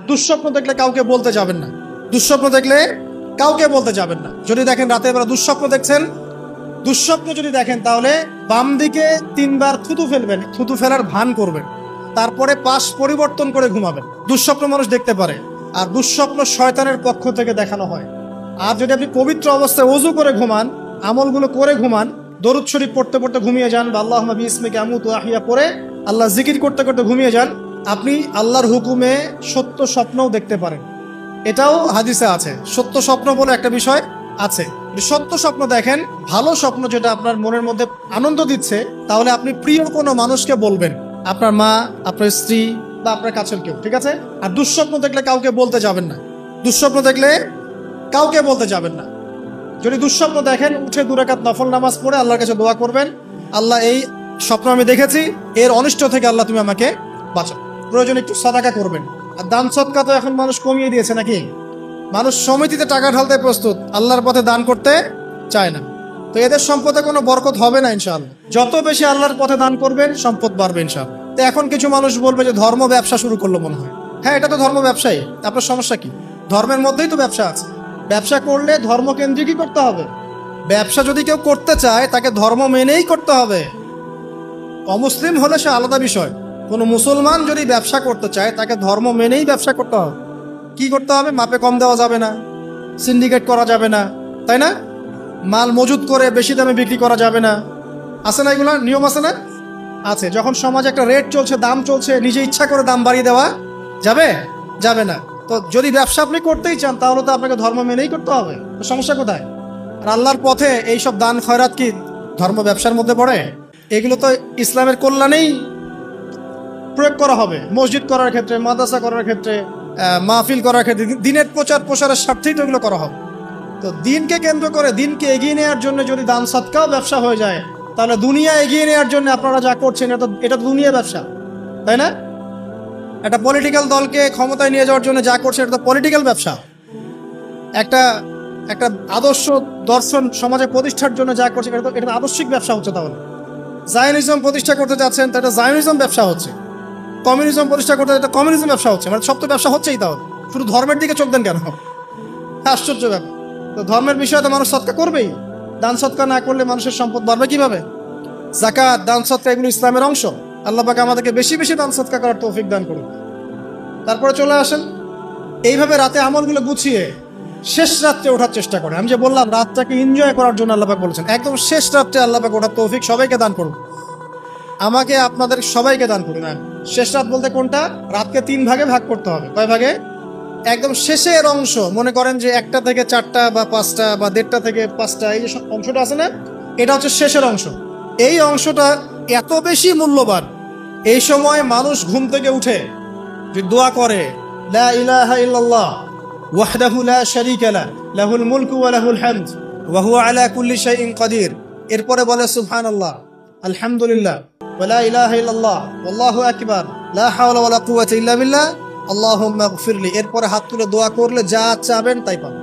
দুঃস্বপ্ন দেখলে কাউকে বলতে যাবেন না। দুঃস্বপ্ন দেখলে কাউকে বলতে যাবেন না। যদি দেখেন রাতের বেলা দুঃস্বপ্ন দেখছেন, দুঃস্বপ্ন যদি দেখেন তাহলে বাম দিকে 3 বার থুতু ফেলবেন, থুতু ফেলার ভান করবেন, তারপরে পাশ পরিবর্তন করে ঘুমাবেন। দুঃস্বপ্ন মানুষ দেখতে পারে, আর দুঃস্বপ্ন শয়তানের পক্ষ থেকে দেখানো হয়। আর যদি আপনি পবিত্র অবস্থায় ওযু করে ঘুমান, আমলগুলো করে ঘুমান, দরুদ শরীফ পড়তে পড়তে ঘুমিয়ে যান, বা আল্লাহুম্মা বিইসমিকা আমুতু ওয়া আহইয়া পড়ে আল্লাহ জিকির করতে করতে ঘুমিয়ে যান, আপনি আল্লাহর হুকুমে সত্য স্বপ্নও দেখতে পারেন। এটাও হাদিসে আছে, সত্য স্বপ্ন বলে একটা বিষয় আছে। সত্য স্বপ্ন দেখেন, ভালো স্বপ্ন যেটা আপনার মনের মধ্যে আনন্দ দিচ্ছে, তাহলে আপনি প্রিয় কোনো মানুষকে বলবেন, আপনার মা, আপনার স্ত্রী বা আপনার কাছের কেউ, ঠিক আছে? আর দুঃস্বপ্ন দেখলে কাউকে বলতে যাবেন না। দুঃস্বপ্ন দেখলে কাউকে বলতে যাবেন না। যদি দুঃস্বপ্ন দেখেন, উঠে 2 রাকাত নফল নামাজ পড়ে আল্লাহর কাছে দোয়া করবেন, আল্লাহ এই স্বপ্ন আমি দেখেছি, এর অনিষ্ট থেকে আল্লাহ তুমি আমাকে বাঁচাও। প্রয়োজনে একটু সাদাকা করবেন। আর দান সদকা তো এখন মানুষ কমিয়ে দিয়েছে নাকি? মানুষ সমিতিতে টাকা ঢালতে প্রস্তুত, আল্লাহর পথে দান করতে চায় না। তো এদের সম্পদে কোনো বরকত হবে না ইনশাআল্লাহ। যত বেশি আল্লাহর পথে দান করবেন, সম্পদ বাড়বে ইনশাআল্লাহ। তো এখন কিছু মানুষ বলবে যে ধর্ম ব্যবসা শুরু করলো মনে হয়। হ্যাঁ, এটা তো ধর্ম ব্যবসায়ী। আপনার সমস্যা কি? ধর্মের মধ্যেই তো ব্যবসা আছে। ব্যবসা করলে ধর্মকেন্দ্রিকই করতে হবে। ব্যবসা যদি কেউ করতে চায়, তাকে ধর্ম মেনেই করতে হবে। অমুসলিম হলে সে আলাদা বিষয়। কোনো মুসলমান যদি ব্যবসা করতে চায়, তাকে ধর্ম মেনেই ব্যবসা করতে হবে। কি করতে হবে? মাপে কম দেওয়া যাবে না, সিন্ডিকেট করা যাবে না, তাই না? মাল মজুত করে বেশি দামে বিক্রি করা যাবে না। আছে না এগুলা নিয়ম? আছে না? আছে। যখন সমাজে একটা রেট চলছে, দাম চলছে, নিজে ইচ্ছা করে দাম বাড়িয়ে দেওয়া যাবে? যাবে না। তো যদি ব্যবসা আপনি করতেই চান, তাহলে তো আপনাকে ধর্ম মেনেই করতে হবে। তো সমস্যা কোথায়? আর আল্লাহর পথে এইসব দান খয়রাত কি ধর্ম ব্যবসার মধ্যে পড়ে? এগুলো তো ইসলামের কল্যাণেই প্রয়োগ করা হবে। মসজিদ করার ক্ষেত্রে, মাদ্রাসা করার ক্ষেত্রে, মাহফিল করার ক্ষেত্রে, দিনের প্রচার প্রসারের স্বার্থেই তো এগুলো করা হবে। তো দিনকে কেন্দ্র করে, দিনকে এগিয়ে নেওয়ার জন্য যদি দান সদকাও ব্যবসা হয়ে যায়, তাহলে দুনিয়া এগিয়ে নেওয়ার জন্য আপনারা যা করছেন, এটা তো দুনিয়া ব্যবসা, তাই না? একটা পলিটিক্যাল দলকে ক্ষমতায় নিয়ে যাওয়ার জন্য যা করছে, এটা তো পলিটিক্যাল ব্যবসা। একটা একটা আদর্শ দর্শন সমাজে প্রতিষ্ঠার জন্য যা করছে, এটা আদর্শিক ব্যবসা হচ্ছে। তাহলে জায়নিজম প্রতিষ্ঠা করতে যাচ্ছেন, তো এটা জায়নিজম ব্যবসা হচ্ছে। কমিউনিজম প্রতিষ্ঠা করতে, এটা কমিউনিজম ব্যবসা হচ্ছে। মানে সব তো ব্যবসা হচ্ছেই। তাহলে শুধু ধর্মের দিকে চোখ দেন কেন? আশ্চর্য ব্যাপার। তো ধর্মের বিষয়ে তো মানুষ সৎকা করবেই। দান সৎকা না করলে মানুষের সম্পদ বাড়বে কিভাবে? যাকাত, দান সৎকা এগুলো ইসলামের অংশ। আল্লাহ পাক আমাদেরকে বেশি বেশি দান সৎকা করার তৌফিক দান করুন। তারপরে চলে আসেন, এইভাবে রাতে আমলগুলো গুছিয়ে শেষ রাত্রে ওঠার চেষ্টা করে। আমি যে বললাম, রাতটাকে এনজয় করার জন্য আল্লাহ পাক বলেছেন, একদম শেষ রাত্রে আল্লাহ পাক ওঠার তৌফিক সবাইকে দান করুন। আমাকে, আপনাদের সবাইকে দান করুন। শেষ রাত বলতে কোনটা? রাতকে 3 ভাগে ভাগ করতে হবে। কয় ভাগে? একদম শেষের অংশ। মনে করেন যে 1টা থেকে 4টা বা 5টা বা 1:30টা থেকে 5টা, এই যে অংশটা আছে না, এটা হচ্ছে শেষের অংশ। এই অংশটা এত বেশি মূল্যবান। এই সময় মানুষ ঘুম থেকে উঠে যে দোয়া করে, লা ইলাহা ইল্লাল্লাহ ওয়াহদাহু লা শারীকা লাহু লাহুল মুলকু ওয়া লাহুল হামদ ওয়া হুয়া আলা কুল্লি শাইইন কাদির। এরপরে বলে সুবহানাল্লাহ, আলহামদুলিল্লাহ, ওয়া লা ইলাহা ইল্লাল্লাহ ওয়াল্লাহু আকবার, লা হাওলা ওয়া লা কুওয়াতা ইল্লা বিল্লাহ, আল্লাহুম্মা গফিরলি। এরপরে হাত তুলে দোয়া করলে যা চাবেন তাই পাবেন।